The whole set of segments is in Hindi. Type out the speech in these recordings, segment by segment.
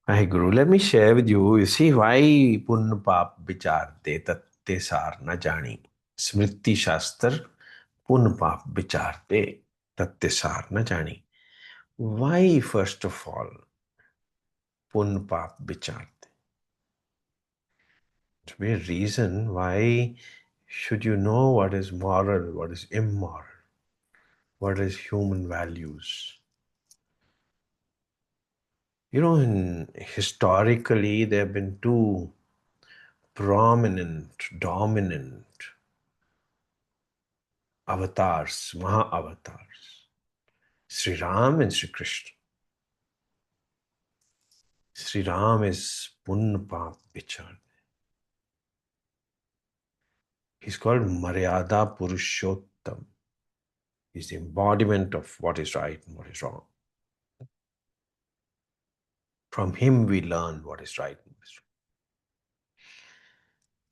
Hi Guru, let me share with you. You see why पुण्य पाप विचारते तत्ते सार न जानी. स्मृति शास्त्र पुण्य पाप विचारते तत्ते सार न जानी. Why first of all पुण्य पाप विचारते? To be a reason why should you know what is moral, what is immoral, what is human values. Historically there have been two prominent, dominant avatars, Maha-avatars, Sri Ram and Sri Krishna. Sri Ram is Punpa Vichar. He's called Maryada Purushottam. He's the embodiment of what is right and what is wrong. From him we learn what is right and what is wrong.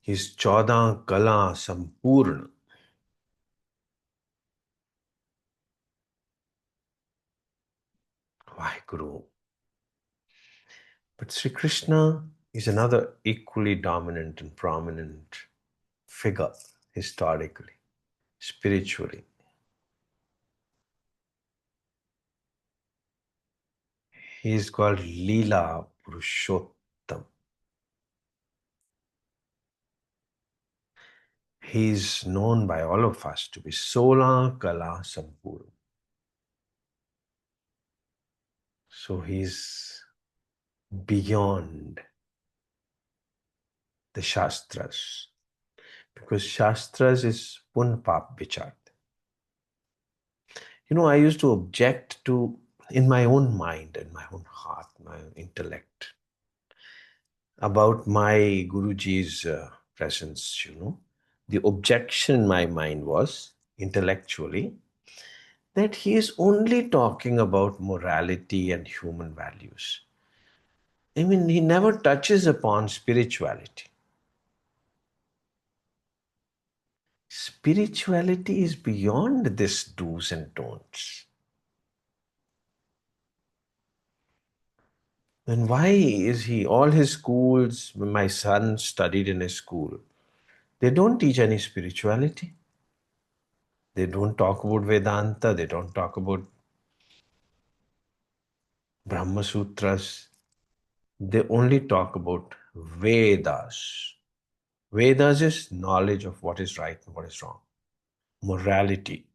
He's Chauda Kala Sampurna. Vaheguru. But Sri Krishna is another equally dominant and prominent figure historically, spiritually. He is called Leela Purushottam. He is known by all of us to be Sola Kala Sampurna. So he's beyond the Shastras. Because Shastras is Punpap Vichart. I used to object to, in my own mind, in my own heart, my own intellect, about my Guruji's presence, The objection in my mind was, intellectually, that he is only talking about morality and human values. I mean, he never touches upon spirituality. Spirituality is beyond this do's and don'ts. Then why is he, all his schools, my son studied in a school, they don't teach any spirituality. They don't talk about Vedanta, they don't talk about Brahma Sutras. They only talk about Vedas. Vedas is knowledge of what is right and what is wrong. Morality,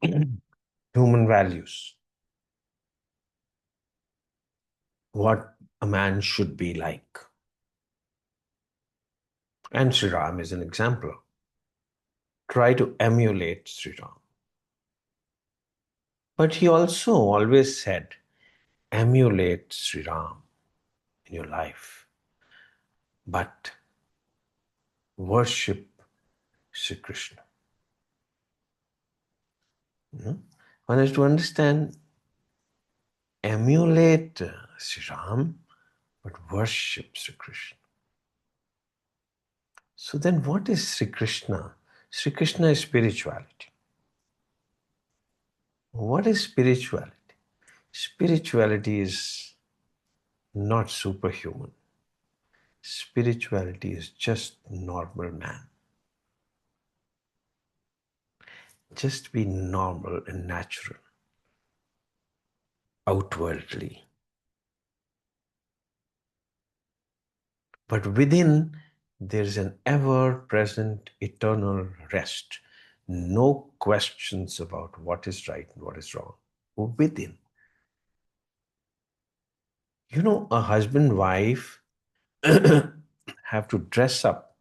human values, what a man should be like. And Sri Ram is an example. Try to emulate Sri Ram. But he also always said, emulate Sri Ram in your life, but worship Sri Krishna. One has to understand, emulate Sri Ram, but worship Sri Krishna. So then what is Sri Krishna? Sri Krishna is spirituality. What is spirituality? Spirituality is not superhuman. Spirituality is just normal man. Just be normal and natural outwardly. But within, there's an ever-present eternal rest. No questions about what is right and what is wrong. Within. A husband, wife have to dress up,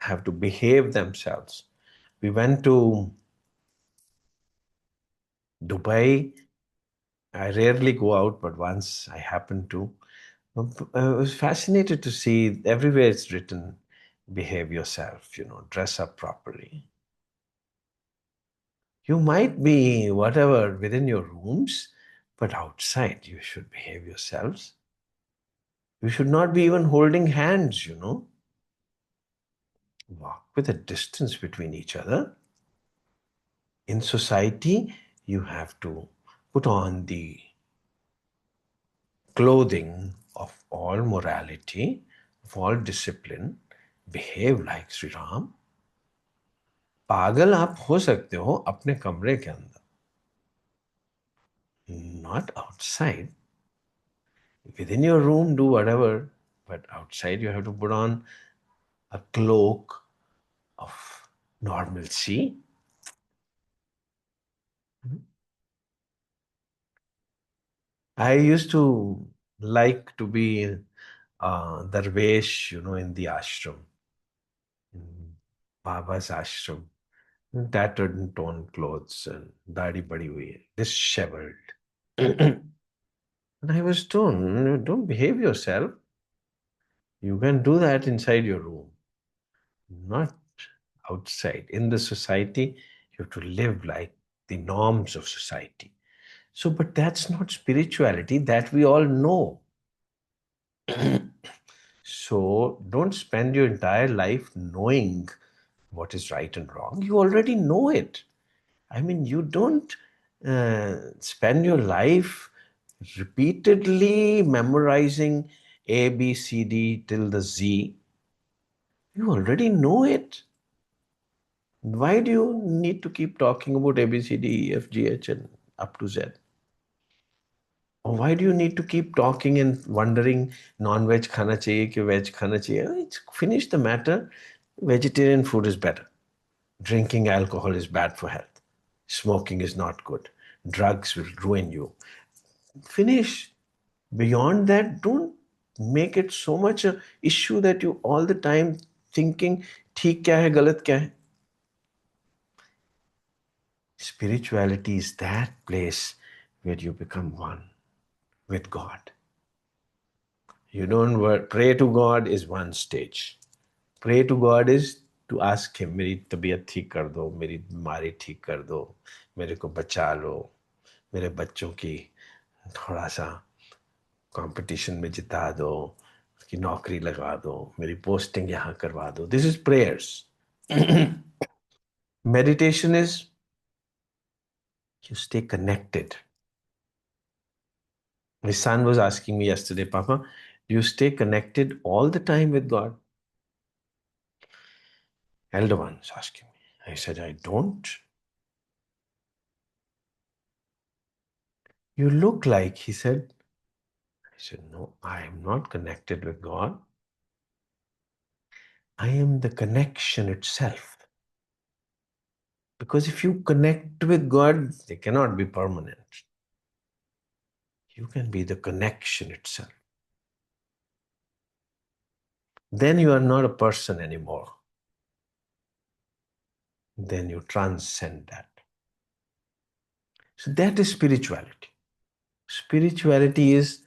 have to behave themselves. We went to Dubai. I rarely go out, but once I happened to. I was fascinated to see everywhere it's written, behave yourself, dress up properly. You might be whatever within your rooms, but outside you should behave yourselves. You should not be even holding hands, Walk with a distance between each other. In society, you have to put on the clothing of all morality, of all discipline, behave like Sri Ram. पागल आप हो सकते हो अपने कमरे के अंदर, not outside. Within your room, do whatever, but outside you have to put on a cloak of normalcy. I used to like to be Darvesh, in the ashram, in Baba's ashram, tattered and torn clothes and dadi badi hui hai, disheveled. And I was told, don't behave yourself. You can do that inside your room, not outside. In the society, you have to live like the norms of society. So, but that's not spirituality, that we all know. So, don't spend your entire life knowing what is right and wrong. You already know it. I mean, you don't spend your life repeatedly memorizing A, B, C, D till the Z. You already know it. Why do you need to keep talking about A, B, C, D, E, F, G, H, and up to Z? Or why do you need to keep talking and wondering non-veg khana chahiye ki veg khana chahiye? It's finish the matter. Vegetarian food is better. Drinking alcohol is bad for health. Smoking is not good. Drugs will ruin you. Finish. Beyond that, don't make it so much a issue that you all the time thinking ठीक क्या है गलत क्या है. Spirituality is that place where you become one with God. You don't pray to God is one stage. Pray to God is to ask him, मेरी तबीयत ठीक कर दो, मेरी बीमारी ठीक कर दो, मेरे को बचा लो, मेरे बच्चों की थोड़ा सा कंपटीशन में जिता दो, उसकी नौकरी लगा दो, मेरी पोस्टिंग यहाँ करवा दो. This is prayers. Meditation is you stay connected. My son was asking me yesterday, Papa, do you stay connected all the time with God? Elder one was asking me. I said, I don't. You look like, he said. I said, no, I am not connected with God. I am the connection itself. Because if you connect with God, they cannot be permanent. You can be the connection itself. Then you are not a person anymore. Then you transcend that. So that is spirituality. Spirituality is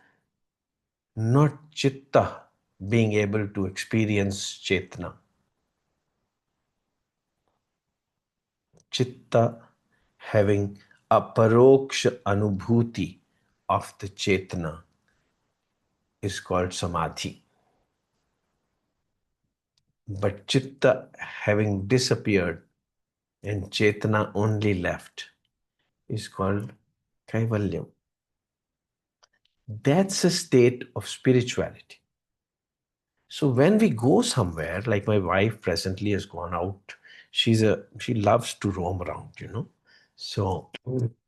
not chitta being able to experience chetna. Chitta having a paroksha anubhuti of the chetna is called samadhi. But chitta having disappeared and chetna only left is called kaivalyam. That's a state of spirituality. So when we go somewhere, like my wife presently has gone out, she loves to roam around. So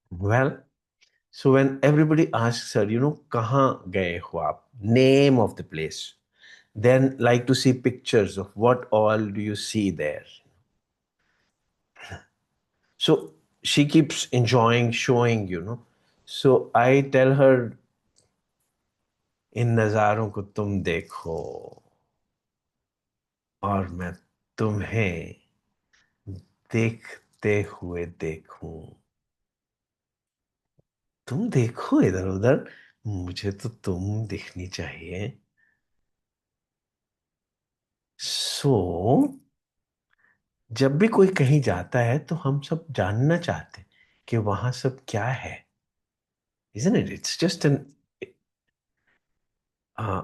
well, so when everybody asks her, kahan gaye ho aap? Name of the place. Then like to see pictures of what all do you see there. So she keeps enjoying showing. So I tell her, इन नज़ारों को तुम देखो और मैं तुम्हें देखते हुए देखूं. तुम देखो इधर उधर, मुझे तो तुम दिखनी चाहिए. सो जब भी कोई कहीं जाता है तो हम सब जानना चाहते हैं कि वहां सब क्या है. Isn't it? It's just uh,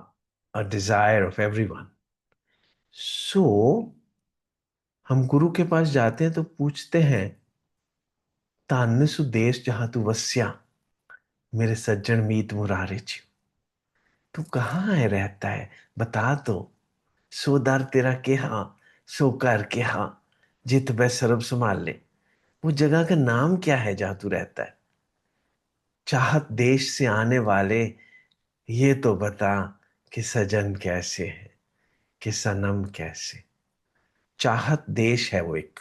a desire of everyone. So हम गुरु के पास जाते हैं तो पूछते हैं, तान्नसु देश जहां तू वस्या मेरे सज्जन मीत मुरारे छी. तू कहाँ है रहता है, बता तो। सो दर तेरा के हाँ, सो कर के हाँ, जित बै सरब संभाल ले। वो जगह का नाम क्या है जहां तू रहता है? चाहत देश से आने वाले, ये तो बता कि सजन कैसे है, कि सनम कैसे। चाहत देश है वो, एक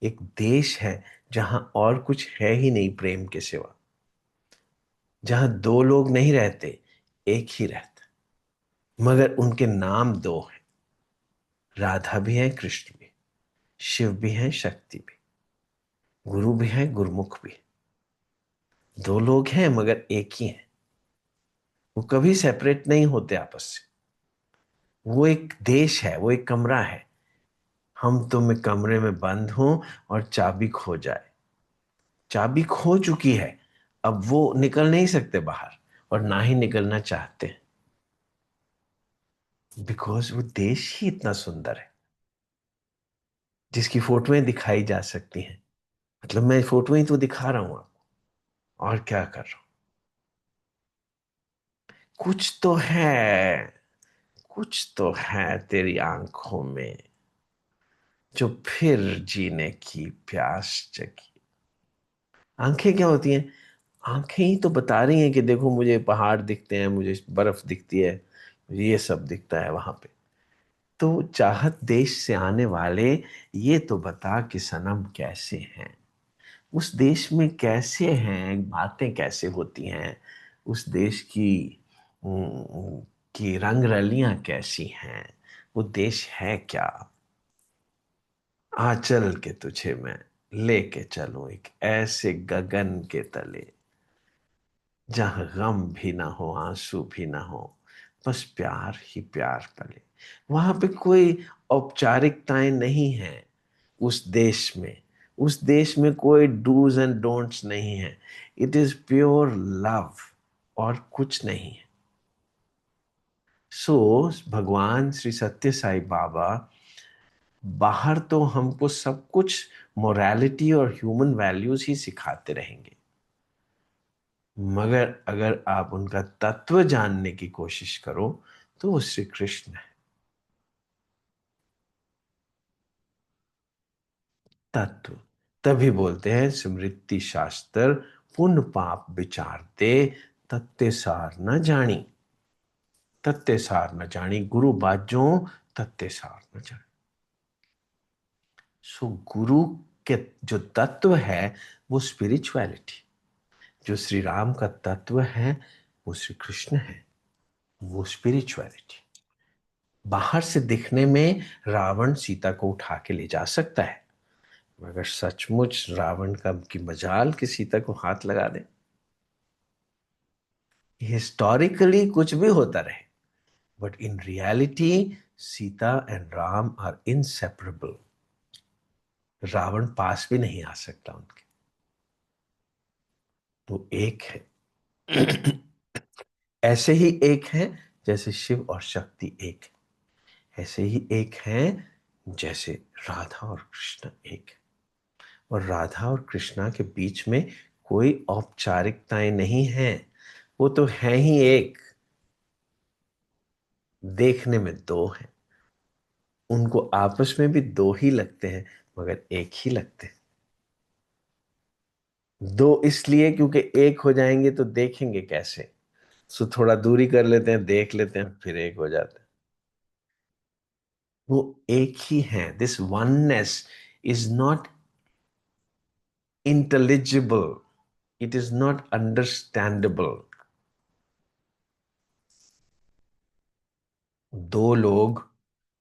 एक देश है जहां और कुछ है ही नहीं प्रेम के सिवा, जहां दो लोग नहीं रहते, एक ही रहता, मगर उनके नाम दो हैं। राधा भी है, कृष्ण भी, शिव भी है, शक्ति भी, गुरु भी है, गुरुमुख भी। दो लोग हैं मगर एक ही हैं। वो कभी सेपरेट नहीं होते आपस से। वो एक देश है, वो एक कमरा है। हम तो मैं कमरे में बंद हूं और चाबी खो जाए। चाबी खो चुकी है, अब वो निकल नहीं सकते बाहर, और ना ही निकलना चाहते, बिकॉज वो देश ही इतना सुंदर है, जिसकी फोटोएं दिखाई जा सकती हैं। मतलब मैं फोटोएं तो दिखा रहा हूं आपको, और क्या कर रहा हूं। कुछ तो है, कुछ तो है तेरी आंखों में, जो फिर जीने की प्यास जगी। आंखें क्या होती हैं? आंखें ही तो बता रही हैं कि देखो मुझे पहाड़ दिखते हैं, मुझे बर्फ दिखती है, मुझे ये सब दिखता है वहां पे। तो चाहत देश से आने वाले, ये तो बता कि सनम कैसे हैं। उस देश में कैसे हैं, बातें कैसे होती हैं, उस देश उम, की रंग रलियां कैसी हैं, वो देश है क्या। आ चल के तुझे मैं लेके चलूं एक ऐसे गगन के तले, जहां गम भी ना हो, आंसू भी ना हो, बस प्यार ही प्यार पले। वहां पे कोई औपचारिकताएं नहीं है उस देश में। उस देश में कोई डूज एंड डोंट्स नहीं है। इट इज प्योर लव, और कुछ नहीं है। सो भगवान श्री सत्य साई बाबा बाहर तो हमको सब कुछ मोरालिटी और ह्यूमन वैल्यूज ही सिखाते रहेंगे, मगर अगर आप उनका तत्व जानने की कोशिश करो तो वो श्री कृष्ण है। तत्व, तभी बोलते हैं स्मृति शास्त्र पुण्य पाप विचारते, तत्ते सार न जानी। तत्ते सार न जानी, गुरु बाजो, तत्ते सार न जानी। सो गुरु के जो तत्व है वो स्पिरिचुअलिटी, जो श्री राम का तत्व है वो श्री कृष्ण है, वो स्पिरिचुअलिटी। बाहर से दिखने में रावण सीता को उठा के ले जा सकता है, मगर सचमुच रावण का की मजाल कि सीता को हाथ लगा दे। हिस्टोरिकली कुछ भी होता रहे, but in reality Sita and Ram are inseparable. Ravan पास भी नहीं आ सकता उनके, तो एक है। ऐसे ही एक है जैसे शिव और शक्ति एक है, ऐसे ही एक है जैसे राधा और कृष्ण एक है। और राधा और कृष्णा के बीच में कोई औपचारिकताएं नहीं हैं, वो तो है ही एक। देखने में दो हैं, उनको आपस में भी दो ही लगते हैं, मगर एक ही लगते हैं। दो इसलिए क्योंकि एक हो जाएंगे तो देखेंगे कैसे। सो थोड़ा दूरी कर लेते हैं, देख लेते हैं, फिर एक हो जाते हैं। वो एक ही है। This oneness is not intelligible, it is not understandable. दो लोग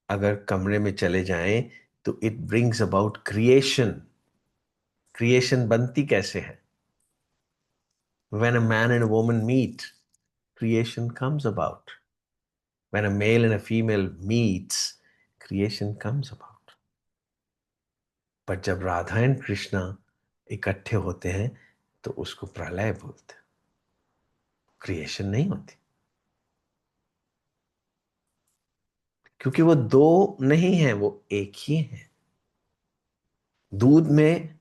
अगर कमरे में चले जाएं तो it brings about creation. Creation बनती कैसे है? When a man and a woman meet, creation comes about. When a male and a female meets, creation comes about. पर जब राधा एंड कृष्णा इकट्ठे होते हैं तो उसको प्रलय बोलते हैं, क्रिएशन नहीं होती। क्योंकि वो दो नहीं है, वो एक ही है। दूध में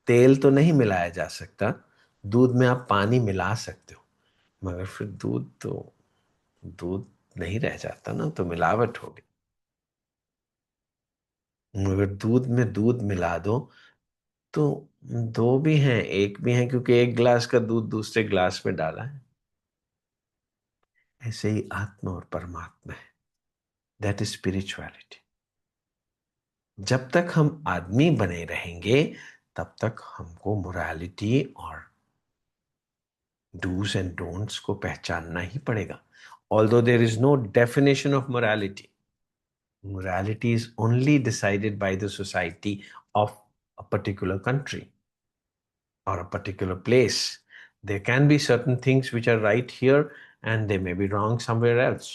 तेल तो नहीं मिलाया जा सकता, दूध में आप पानी मिला सकते हो, मगर फिर दूध तो दूध नहीं रह जाता ना, तो मिलावट हो गई। अगर दूध में दूध मिला दो तो दो भी हैं एक भी हैं, क्योंकि एक गिलास का दूध दूसरे गिलास में डाला है। ऐसे ही आत्मा और परमात्मा है। That is spirituality. जब तक हम आदमी बने रहेंगे तब तक हमको मोरालिटी और डूज एंड डोंट्स को पहचानना ही पड़ेगा। Although there is no definition of morality, morality is only decided by the society of a particular country or a particular place. There can be certain things which are right here and they may be wrong somewhere else.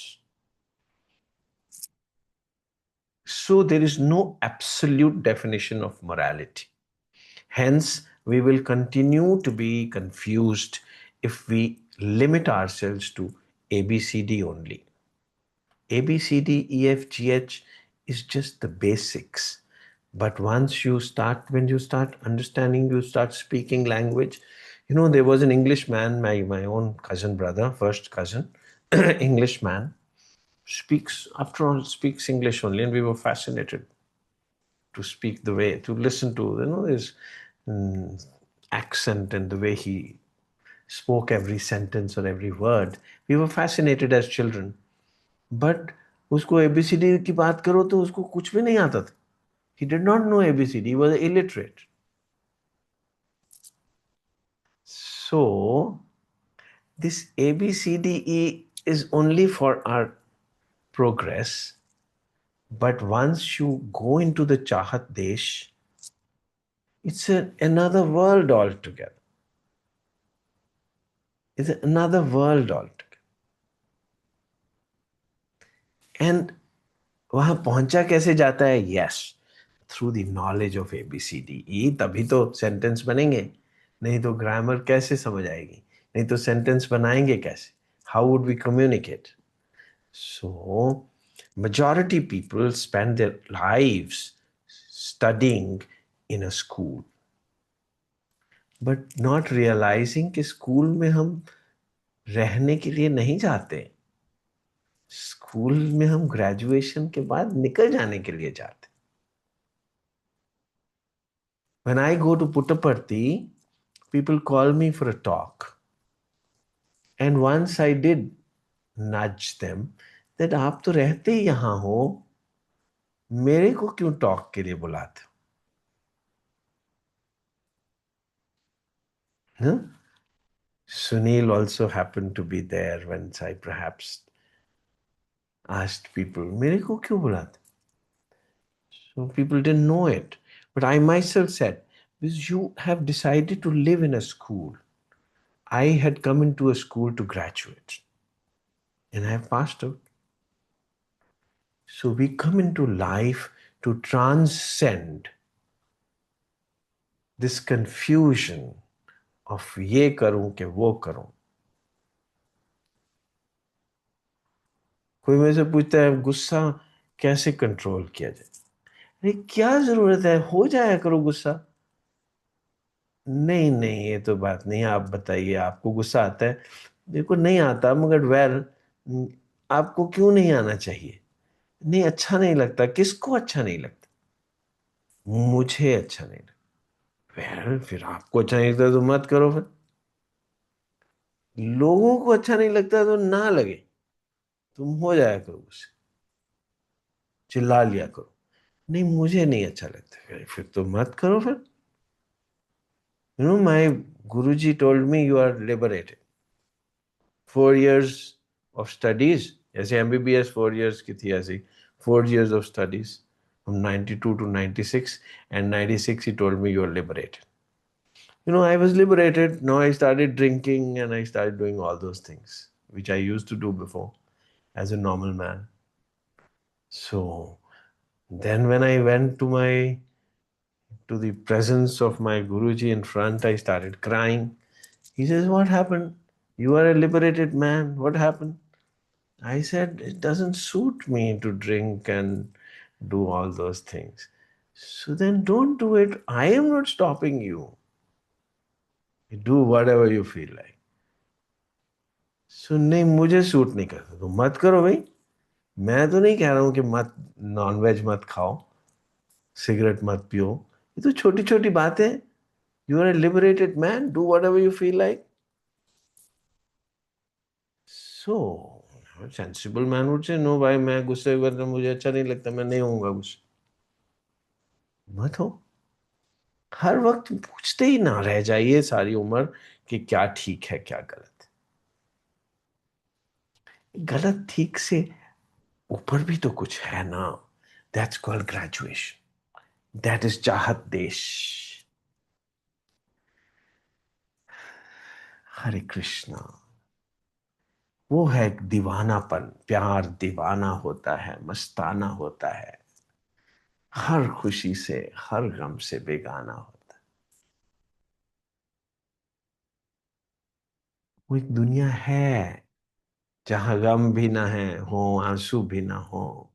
So there is no absolute definition of morality. Hence, we will continue to be confused if we limit ourselves to ABCD only. A, B, C, D, E, F, G, H is just the basics. But once you start, when you start understanding, you start speaking language. You know, there was an Englishman, my own cousin brother, first cousin, Englishman, speaks, after all, speaks English only, and we were fascinated to speak the way, to listen to, his accent and the way he spoke every sentence or every word. We were fascinated as children. But उसको एबीसीडी की बात करो तो उसको कुछ भी नहीं आता था. He did not know ABCD. He was illiterate. So this ABCDE is only for our progress. But once you go into the Chahat Desh, it's another world altogether. It's another world altogether. And वहां पहुंचा कैसे जाता है? Yes, through the knowledge of ABCDE. तभी तो सेंटेंस बनेंगे, नहीं तो ग्रामर कैसे समझ आएगी, नहीं तो सेंटेंस बनाएंगे कैसे? How would we communicate? So majority people spend their lives studying in a school, but not realizing कि स्कूल में हम रहने के लिए नहीं जाते. स्कूल में हम ग्रेजुएशन के बाद निकल जाने के लिए जाते. When I go to Puttaparthi, people call me for a talk. And once I did nudge them that आप तो रहते ही यहाँ हो, मेरे को क्यों टॉक के लिए बुलाते हो? Sunil also happened to be there when I perhaps asked people, मेरे को क्यों बुलाते? So people didn't know it. But I myself said, because you have decided to live in a school. I had come into a school to graduate. And I have passed out. So we come into life to transcend this confusion of ये करूं कि वो करूं. कोई मेरे से पूछता है गुस्सा कैसे कंट्रोल किया जाए? अरे क्या जरूरत है, हो जाया करो गुस्सा. नहीं नहीं, ये तो बात नहीं. आप बताइए, आपको गुस्सा आता है? देखो नहीं आता, मगर वेल, आपको क्यों नहीं आना चाहिए? नहीं, अच्छा नहीं लगता. किसको अच्छा नहीं लगता? मुझे अच्छा नहीं लगता. वेल, फिर आपको अच्छा नहीं लगता तो मत करो फिर. लोगों को अच्छा नहीं लगता तो ना लगे. तुम हो जाया करो उससे, चिल्ला लिया करो. नहीं, मुझे नहीं अच्छा लगता. फिर तो मत करो फिर. My Guruji told me you are liberated. 4 years of studies, ऐसे MBBS 4 years की थी ऐसी. 4 years of studies from 92 to 96, and 96 he told me you are liberated. I was liberated. Now I started drinking and I started doing all those things which I used to do before as a normal man. So then when I went to the presence of my Guruji in front, I started crying. He says, "What happened? You are a liberated man. What happened?" I said, "It doesn't suit me to drink and do all those things." So then don't do it. I am not stopping you. You do whatever you feel like. नहीं, मुझे सूट नहीं करता तो मत करो भाई। मैं तो नहीं कह रहा हूं कि मत, नॉनवेज मत खाओ, सिगरेट मत पियो। ये तो छोटी छोटी बातें। You are a liberated man, do whatever you feel like. So sensible man would say no भाई, मैं गुस्से करता, मुझे अच्छा नहीं लगता, मैं नहीं होऊंगा गुस्से। मत हो। हर वक्त पूछते ही ना रह जाइए सारी उम्र कि क्या ठीक है क्या गलत है। गलत ठीक से ऊपर भी तो कुछ है ना। That's called graduation. That is चाहत देश। हरे कृष्णा। वो है दीवानापन, प्यार दीवाना होता है, मस्ताना होता है, हर खुशी से हर गम से बेगाना होता है। वो एक दुनिया है जहां गम भी ना है, हो आंसू भी ना हो,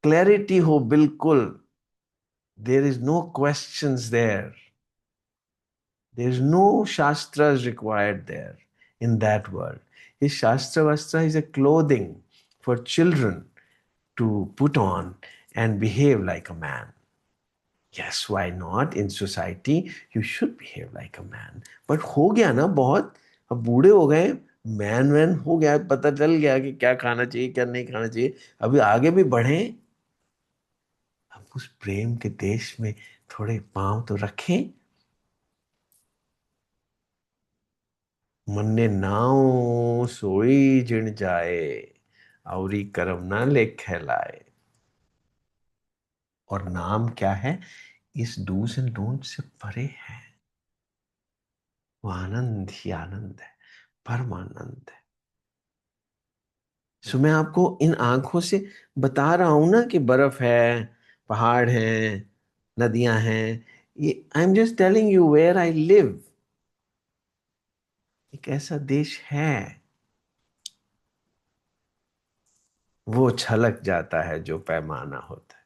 क्लैरिटी हो बिल्कुल। There is no questions there, there is no shastras required there in that world. His shastra vastra is a clothing for children to put on and behave like a man. Yes, why not? In society, you should behave like a man. But हो गया ना बहुत, अब बूढ़े हो गए, मैन वैन हो गया, पता चल गया कि क्या खाना चाहिए क्या नहीं खाना चाहिए। अभी आगे भी बढ़े, अब उस प्रेम के देश में थोड़े पांव तो रखें। मन्ने नाव सोई जिण जाए, औरी करम ना लेखे लाए। और नाम क्या है? इस डूज एंड डोंट से परे है। वो आनंद ही आनंद है, परमानंद है। सो मैं आपको इन आंखों से बता रहा हूं ना कि बर्फ है, पहाड़ हैं, नदियां हैं। ये I am just telling you where I live. एक ऐसा देश है, वो छलक जाता है जो पैमाना होता है।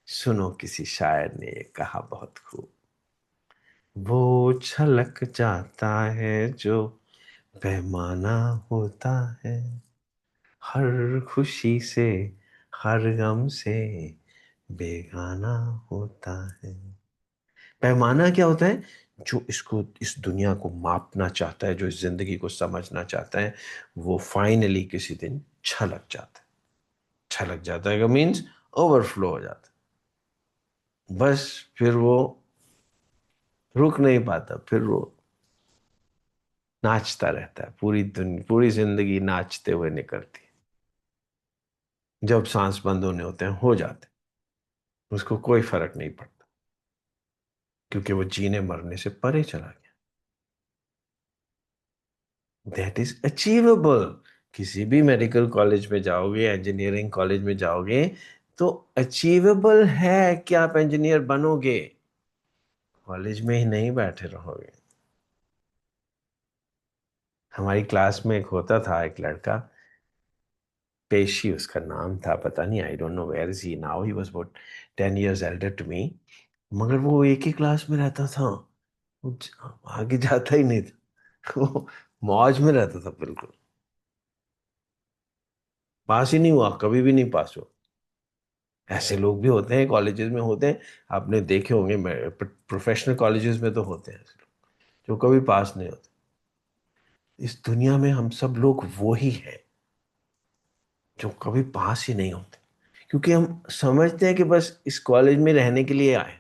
सुनो, किसी शायर ने ये कहा बहुत खूब। वो छलक जाता है जो पैमाना होता है, हर खुशी से हर गम से बेगाना होता है। पैमाना क्या होता है? जो इसको, इस दुनिया को मापना चाहता है, जो इस जिंदगी को समझना चाहता है, वो फाइनली किसी दिन छलक जाता है। छलक जाता है का मीन्स ओवरफ्लो हो जाता है। बस फिर वो रुक नहीं पाता, फिर वो नाचता रहता है, पूरी दुनिया पूरी जिंदगी नाचते हुए निकलती है। जब सांस बंद होने होते हैं हो जाते हैं, उसको कोई फर्क नहीं पड़ता, क्योंकि वो जीने मरने से परे चला गया। That is achievable. किसी भी मेडिकल कॉलेज में जाओगे, इंजीनियरिंग कॉलेज में जाओगे, तो अचीवेबल है कि आप इंजीनियर बनोगे। कॉलेज में ही नहीं बैठे रहोगे। हमारी क्लास में एक होता था, एक लड़का, पेशी उसका नाम था, पता नहीं, I don't know where is he now, he was about 10 years elder to me। मगर वो एक ही क्लास में रहता था, वो आगे जाता ही नहीं था। वो मौज में रहता था बिल्कुल। पास ही नहीं हुआ, कभी भी नहीं पास हुआ। ऐसे लोग भी होते हैं, कॉलेजेस में होते हैं, आपने देखे होंगे, प्रोफेशनल कॉलेजेस में तो होते हैं ऐसे लोग जो कभी पास नहीं होते। इस दुनिया में हम सब लोग वो ही हैं जो कभी पास ही नहीं होते, क्योंकि हम समझते हैं कि बस इस कॉलेज में रहने के लिए आए।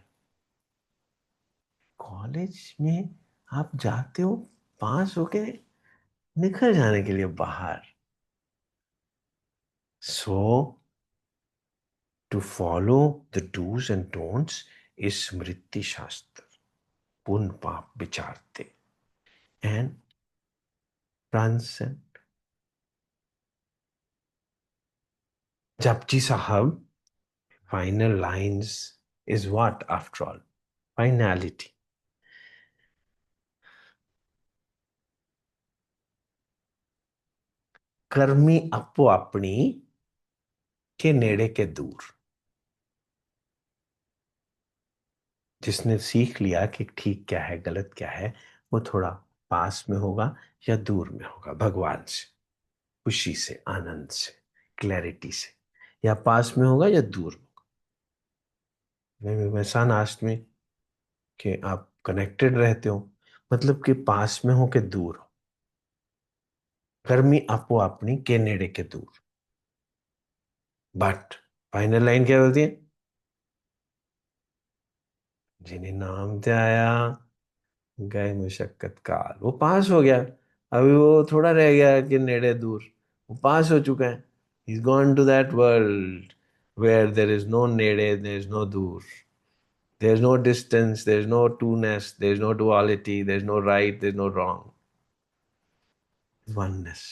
कॉलेज में आप जाते हो पास होके निकल जाने के लिए बाहर। So to follow the dos and don'ts is Smriti Shastra, punya paap विचारते and transcend. Japji Sahab, final lines is what after all? Finality. कर्मी अपो अपनी के नेड़े के दूर। जिसने सीख लिया कि ठीक क्या है गलत क्या है, वो थोड़ा पास में होगा या दूर में होगा भगवान से। खुशी से, आनंद से, क्लैरिटी से, या पास में होगा या दूर होगा। वैसा आस्क्ड मी कि आप कनेक्टेड रहते हो, मतलब कि पास में हो कि दूर हो, गर्मी आपो अपनी के नेड़े के दूर। बट फाइनल लाइन क्या बोलती है? जिन्हें नाम ते आया गए मुशक्कत काल, वो पास हो गया। अभी वो थोड़ा रह गया कि नेड़े दूर, वो पास हो चुका है। He's gone to that world where there is no नेड़े, there is no दूर, there is no distance, there is no two-ness, there is no duality, there is no right, there is no wrong. Oneness.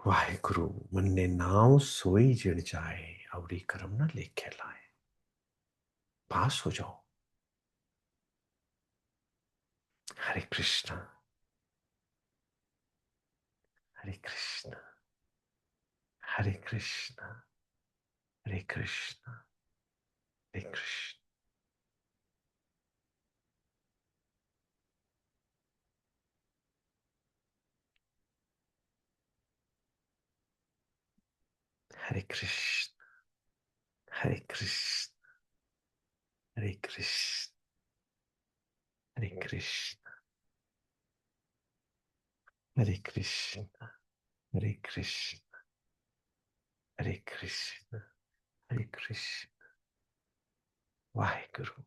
Waheguru मन्ने नाम सोई जिण जाए, अवरी करम न लेखे लाए। पास हो जाओ। हरे कृष्णा, हरे कृष्णा, हरे कृष्णा, हरे कृष्णा, हरे कृष्णा, हरे कृष्णा, हरे कृष्णा, हरे कृष्णा, हरे कृष्णा, हरे कृष्णा, हरे कृष्णा, हरे कृष्णा, हरे कृष्णा। वाहिगुरु।